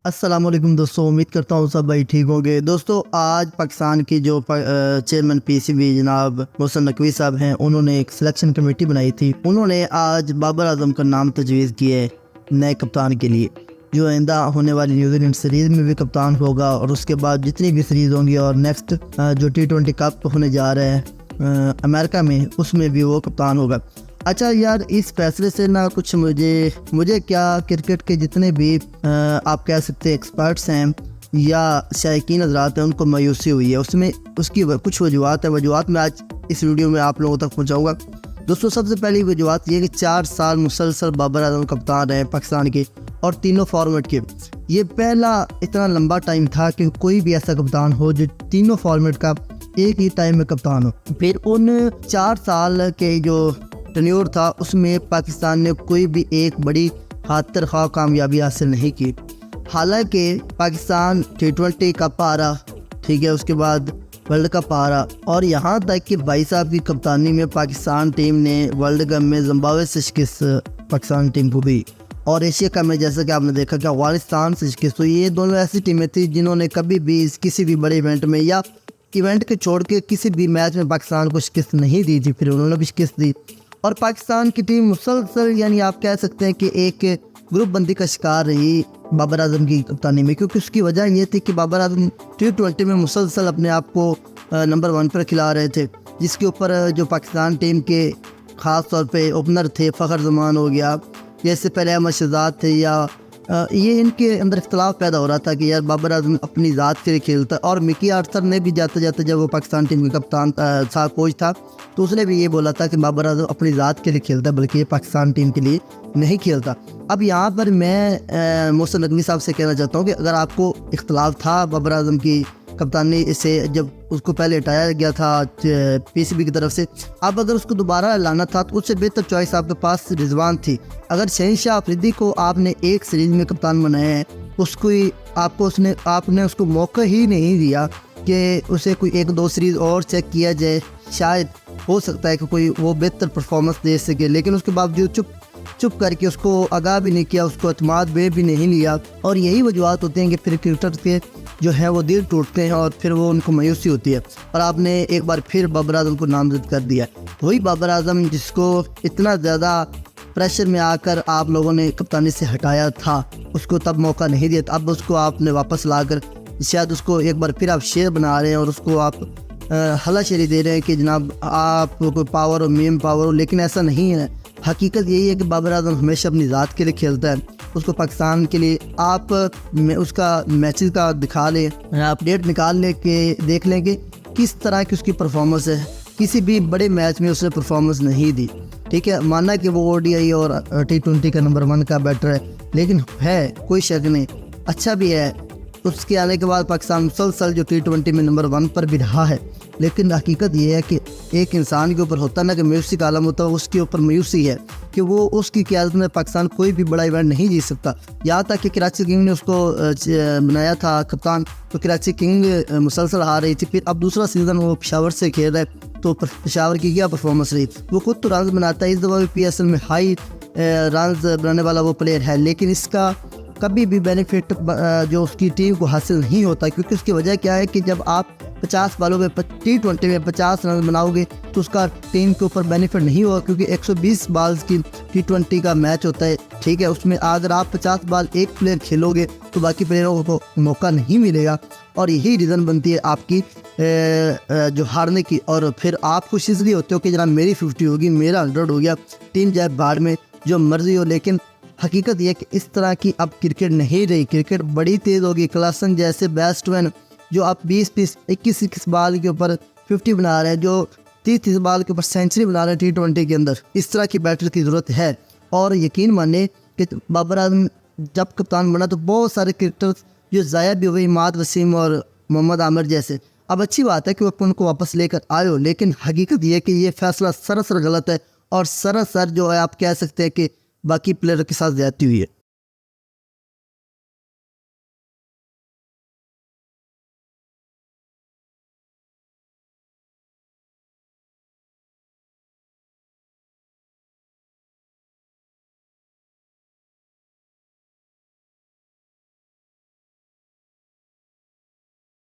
अस्सलाम वालेकुम दोस्तों, उम्मीद करता हूँ सब भाई ठीक होंगे। दोस्तों आज पाकिस्तान की जो चेयरमैन पीसीबी जनाब मोहसिन नकवी साहब हैं, उन्होंने एक सिलेक्शन कमेटी बनाई थी। उन्होंने आज बाबर आजम का नाम तजवीज़ किया है नए कप्तान के लिए, जो आइंदा होने वाली न्यूजीलैंड सीरीज़ में भी कप्तान होगा और उसके बाद जितनी भी सीरीज़ होंगी और नेक्स्ट जो T20 कप होने जा रहा है अमेरिका में, उसमें भी वो कप्तान होगा। अच्छा यार, इस फैसले से ना कुछ मुझे क्या क्रिकेट के जितने भी आप कह सकते हैं एक्सपर्ट्स हैं या शायकीन हज़रात हैं, उनको मायूसी हुई है। उसमें उसकी कुछ वजूहत है। वजूहत मैं आज इस वीडियो में आप लोगों तक पहुंचाऊंगा। दोस्तों सबसे पहली वजूहत ये कि 4 साल मुसलसल बाबर आजम कप्तान रहे पाकिस्तान के और तीनों फॉर्मेट के। ये पहला इतना लंबा टाइम था कि कोई भी ऐसा कप्तान हो जो तीनों फॉर्मेट का एक ही टाइम में कप्तान हो। फिर उन 4 साल के जो टेन्योर था उसमें पाकिस्तान ने कोई भी एक बड़ी खातिर ख्वाह कामयाबी हासिल नहीं की। हालांकि पाकिस्तान T20 कप आ रहा, ठीक है, उसके बाद वर्ल्ड कप आ रहा और यहाँ तक कि भाई साहब की कप्तानी में पाकिस्तान टीम ने वर्ल्ड कप में जिम्बाब्वे से शिकस्त पाकिस्तान टीम को दी और एशिया कप में जैसा कि आपने देखा कि अफगानिस्तान से शिकस्त। तो ये दोनों ऐसी टीमें थी जिन्होंने कभी भी किसी भी बड़े इवेंट में या इवेंट के छोड़ के किसी भी मैच में पाकिस्तान को शिकस्त नहीं दी थी। फिर उन्होंने भी शिकस्त दी और पाकिस्तान की टीम मुसलसल, यानी आप कह सकते हैं कि एक ग्रुप बंदी का शिकार रही बाबर आजम की कप्तानी में, क्योंकि उसकी वजह ये थी कि बाबर आजम T20 में मुसलसल अपने आप को नंबर 1 पर खिला रहे थे, जिसके ऊपर जो पाकिस्तान टीम के ख़ास तौर पे ओपनर थे, फ़खर जमान हो गया, जैसे पहले अहमद शहजाद थे, या ये इनके अंदर इख्तलाफ पैदा हो रहा था कि यार बाबर आजम अपनी ज़ात के लिए खेलता। और मिकी आर्थर ने भी जाते जाते, जब वो पाकिस्तान टीम के कप्तान था, कोच था, तो उसने भी ये बोला था कि बाबर आजम अपनी ज़ात के लिए खेलता है, बल्कि ये पाकिस्तान टीम के लिए नहीं खेलता। अब यहाँ पर मैं मोहसिन नकवी साहब से कहना चाहता हूँ कि अगर आपको इख्तलाफ था बाबर आजम की कप्तानी से, जब उसको पहले हटाया गया था पीसीबी की तरफ से, अब अगर उसको दोबारा लाना था तो उससे बेहतर चॉइस आपके पास रिजवान थी। अगर शहनशाह अफरीदी को आपने एक सीरीज़ में कप्तान बनाया है, आपने उसको मौका ही नहीं दिया कि उसे कोई 1-2 सीरीज़ और चेक किया जाए, शायद हो सकता है कि कोई वो बेहतर परफॉर्मेंस दे सके, लेकिन उसके बावजूद चुप करके उसको आगाह भी नहीं किया, उसको अतमाद में भी नहीं लिया। और यही वजूहत होते हैं कि फिर क्रिकेटर के जो है वो दिल टूटते हैं और फिर वो उनको मायूसी होती है। और आपने एक बार फिर बाबर आजम को नामजद कर दिया। वही बाबर आजम जिसको इतना ज़्यादा प्रेशर में आकर आप लोगों ने कप्तानी से हटाया था, उसको तब मौका नहीं दिया, अब उसको आपने वापस लाकर शायद उसको एक बार फिर आप शेर बना रहे हैं और उसको आप हलाशेरी दे रहे हैं कि जनाब आप कोई पावर और मेन पावर हो, लेकिन ऐसा नहीं है। हकीकत यही है कि बाबर आजम हमेशा अपनी ज़ात के लिए खेलता है। उसको पाकिस्तान के लिए आप उसका मैचेस का दिखा लें, अपडेट निकाल ले के देख लें कि किस तरह की उसकी परफॉर्मेंस है। किसी भी बड़े मैच में उसने परफॉर्मेंस नहीं दी, ठीक है, माना कि वो ODI और T20 का नंबर 1 का बैटर है, लेकिन है कोई शक नहीं अच्छा भी है। उसके आने के बाद पाकिस्तान मुसलसल जो T20 में नंबर 1 पर भी रहा है। लेकिन हकीकत ये है कि एक इंसान के ऊपर होता ना कि मायूसी का आलम होता है, उसके ऊपर मायूसी है कि वो उसकी क़यादत में पाकिस्तान कोई भी बड़ा इवेंट नहीं जीत सकता। यहाँ तक कि कराची किंग ने उसको बनाया था कप्तान, तो कराची किंग मुसलसल हार रही थी। फिर अब दूसरा सीज़न वो पेशावर से खेल रहा है, तो पेशावर की क्या परफॉर्मेंस रही। वो खुद तो रन बनाता है, इस दफ़ा भी PSL में हाई रन बनाने वाला वो प्लेयर है, लेकिन इसका कभी भी बेनिफिट जो उसकी टीम को हासिल नहीं होता, क्योंकि उसकी वजह क्या है कि जब आप 50 बालों में T20 में 50 रन बनाओगे तो उसका टीम के ऊपर बेनिफिट नहीं होगा, क्योंकि 120 बाल्स की T20 का मैच होता है, ठीक है। उसमें अगर आप 50 बाल एक प्लेयर खेलोगे तो बाकी प्लेयरों को मौका नहीं मिलेगा और यही रीज़न बनती है आपकी जो हारने की। और फिर आप खुश इसलिए होते हो कि जनाब मेरी 50 होगी, मेरा 100 हो गया, टीम जाए बाहर में जो मर्जी हो। लेकिन हकीकत यह कि इस तरह की अब क्रिकेट नहीं रही। क्रिकेट बड़ी तेज़ होगी। क्लासन जैसे बैट्समैन जो आप 20-20 21-21 बाल के ऊपर 50 बना रहे हैं, जो 30-30 बाल के ऊपर सेंचुरी बना रहे हैं T20 के अंदर, इस तरह की बैटर की ज़रूरत है। और यकीन माने कि बाबर आजम जब कप्तान बना तो बहुत सारे क्रिकेटर्स जो ज़ाया भी हुए, इमाद वसीम और मोहम्मद आमिर जैसे, अब अच्छी बात है कि वो उनको वापस लेकर आए हो, लेकिन हकीकत ये है कि ये फैसला सरासर गलत है और सरासर जो है आप कह सकते हैं कि बाकी प्लेयर के साथ ज़्यादती हुई है।